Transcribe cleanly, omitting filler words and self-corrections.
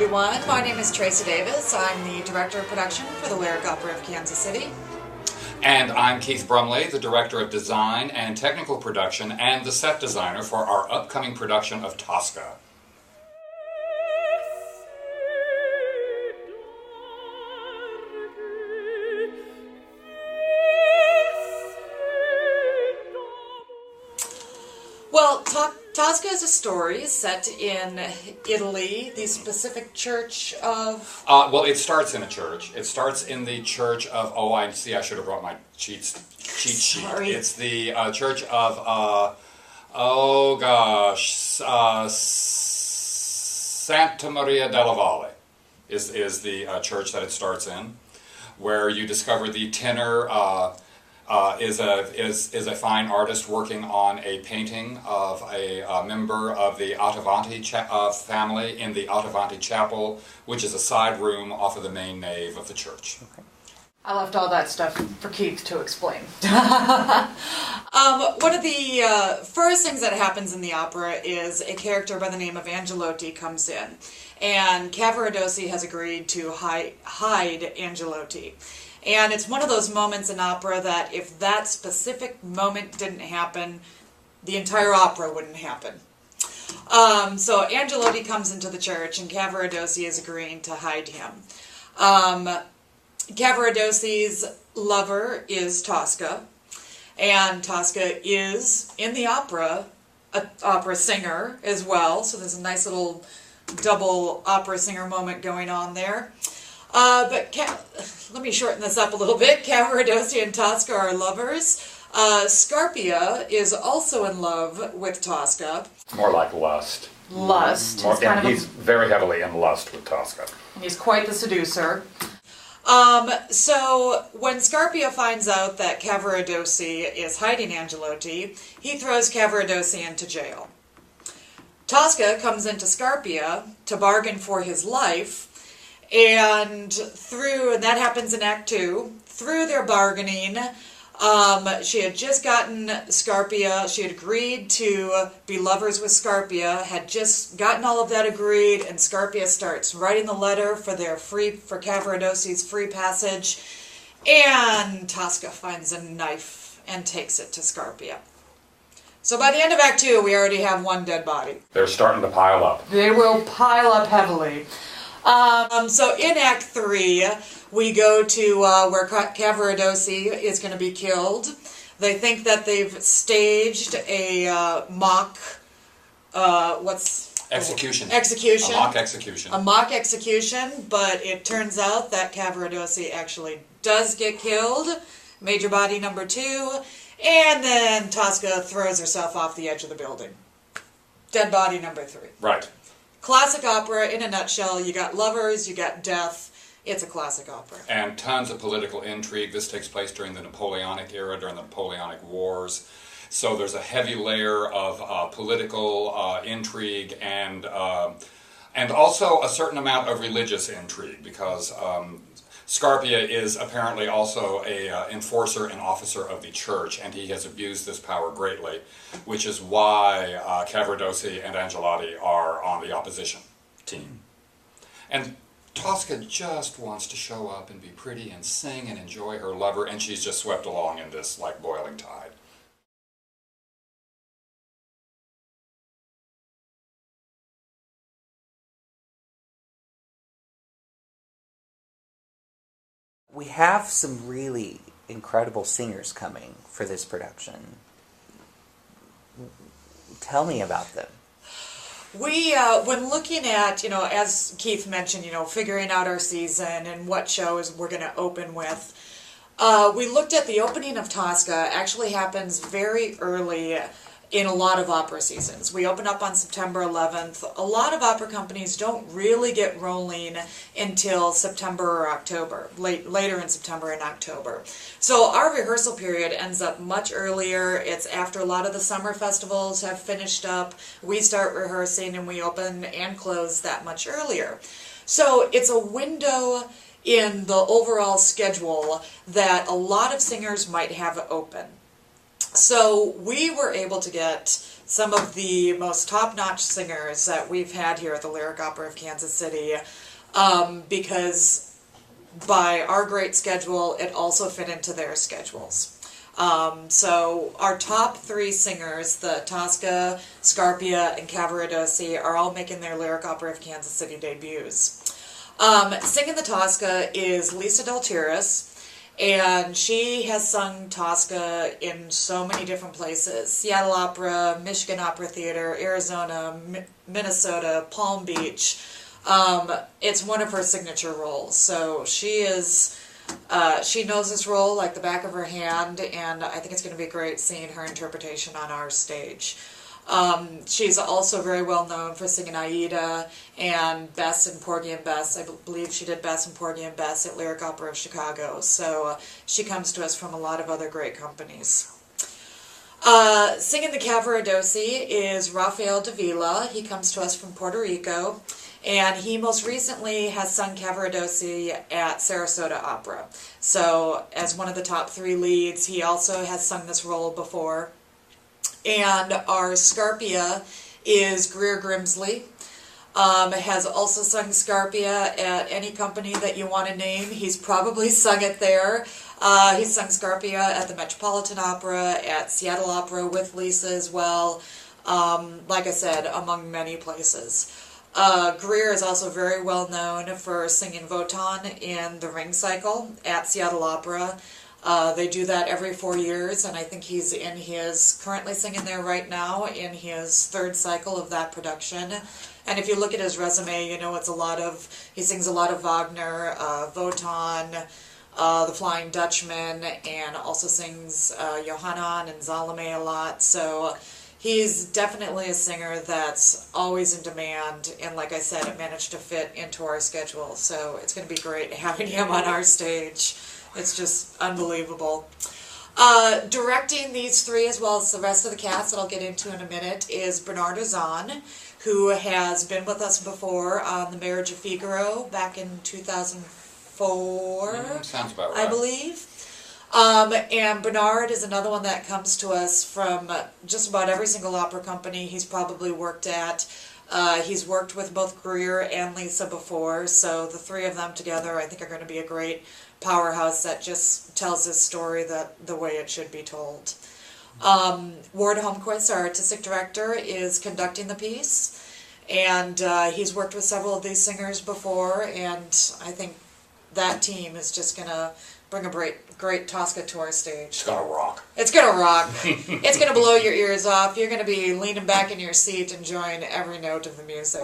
everyone. My name is Tracy Davis. I'm the Director of Production for the Lyric Opera of Kansas City. And I'm Keith Brumley, the Director of Design and Technical Production and the set designer for our upcoming production of Tosca. Well, Tosca is a story set in Italy, the specific church of... Well, it starts in a church. It starts in the church of, I should have brought my cheat sheet. Sorry. It's the church of, Santa Maria della Valle is the church that it starts in, where you discover the tenor... is a fine artist working on a painting of a member of the Attavanti family in the Attavanti Chapel, which is a side room off of the main nave of the church. Okay. I left all that stuff for Keith to explain. One of the first things that happens in the opera is a character by the name of Angelotti comes in, and Cavaradossi has agreed to hide Angelotti. And it's one of those moments in opera that if that specific moment didn't happen, the entire opera wouldn't happen. So Angelotti comes into the church and Cavaradossi is agreeing to hide him. Cavaradossi's lover is Tosca, and Tosca is, in the opera, an opera singer as well, so there's a nice little double opera singer moment going on there. But let me shorten this up a little bit. Cavaradossi and Tosca are lovers. Scarpia is also in love with Tosca. More like lust. Lust. He's very heavily in lust with Tosca. And he's quite the seducer. So when Scarpia finds out that Cavaradossi is hiding Angelotti, he throws Cavaradossi into jail. Tosca comes into Scarpia to bargain for his life. And that happens in Act 2, through their bargaining, she had just gotten Scarpia, she had agreed to be lovers with Scarpia, had just gotten all of that agreed, and Scarpia starts writing the letter for Cavaradossi's free passage, and Tosca finds a knife and takes it to Scarpia. So by the end of Act 2, we already have one dead body. They're starting to pile up. They will pile up heavily. So in Act 3, we go to where Cavaradossi is going to be killed. They think that they've staged a mock, Execution. Execution. A mock execution. A mock execution, but it turns out that Cavaradossi actually does get killed. Major body number 2. And then Tosca throws herself off the edge of the building. Dead body number 3. Right. Classic opera in a nutshell. You got lovers, you got death. It's a classic opera. And tons of political intrigue. This takes place during the Napoleonic era, during the Napoleonic Wars. So there's a heavy layer of political intrigue and also a certain amount of religious intrigue, because Scarpia is apparently also an enforcer and officer of the church, and he has abused this power greatly, which is why Cavaradossi and Angelotti are on the opposition team. And Tosca just wants to show up and be pretty and sing and enjoy her lover, and she's just swept along in this like boiling tide. We have some really incredible singers coming for this production. Tell me about them. We, when looking at, as Keith mentioned, figuring out our season and what shows we're going to open with, we looked at the opening of Tosca actually happens very early in a lot of opera seasons. We open up on September 11th. A lot of opera companies don't really get rolling until September or October, later in September and October. So our rehearsal period ends up much earlier. It's after a lot of the summer festivals have finished up. We start rehearsing and we open and close that much earlier. So it's a window in the overall schedule that a lot of singers might have open. So we were able to get some of the most top-notch singers that we've had here at the Lyric Opera of Kansas City, because by our great schedule, it also fit into their schedules. So our top 3 singers, the Tosca, Scarpia, and Cavaradossi, are all making their Lyric Opera of Kansas City debuts. Singing the Tosca is Lisa Del Tiris, and she has sung Tosca in so many different places. Seattle Opera, Michigan Opera Theater, Arizona, Minnesota, Palm Beach. It's one of her signature roles. So she knows this role like the back of her hand, and I think it's going to be great seeing her interpretation on our stage. She's also very well known for singing Aida and Bess and Porgy and Bess. I believe she did Bess and Porgy and Bess at Lyric Opera of Chicago. So she comes to us from a lot of other great companies. Singing the Cavaradossi is Rafael Davila. He comes to us from Puerto Rico. And he most recently has sung Cavaradossi at Sarasota Opera. So as one of the top 3 leads, he also has sung this role before. And our Scarpia is Greer Grimsley. Has also sung Scarpia at any company that you want to name. He's probably sung it there. He's sung Scarpia at the Metropolitan Opera, at Seattle Opera with Lisa as well. Like I said, among many places. Greer is also very well known for singing Wotan in the Ring Cycle at Seattle Opera. They do that every 4 years, and I think he's currently singing there right now in his 3rd cycle of that production. And if you look at his resume, you know he sings a lot of Wagner, Wotan, The Flying Dutchman, and also sings Johannan and Salome a lot. So he's definitely a singer that's always in demand, and like I said, it managed to fit into our schedule, so it's going to be great having him on our stage. It's just unbelievable. Directing these 3, as well as the rest of the cast that I'll get into in a minute, is Bernard Ozan, who has been with us before on The Marriage of Figaro back in 2004, sounds about right. I believe. And Bernard is another one that comes to us from just about every single opera company he's probably worked at. He's worked with both Greer and Lisa before, so the 3 of them together I think are going to be a great powerhouse that just tells this story the way it should be told. Ward Holmquist, our artistic director, is conducting the piece, and he's worked with several of these singers before, and I think that team is just going to bring a great Tosca to our stage. It's gonna rock. It's gonna rock. It's gonna blow your ears off. You're gonna be leaning back in your seat enjoying every note of the music.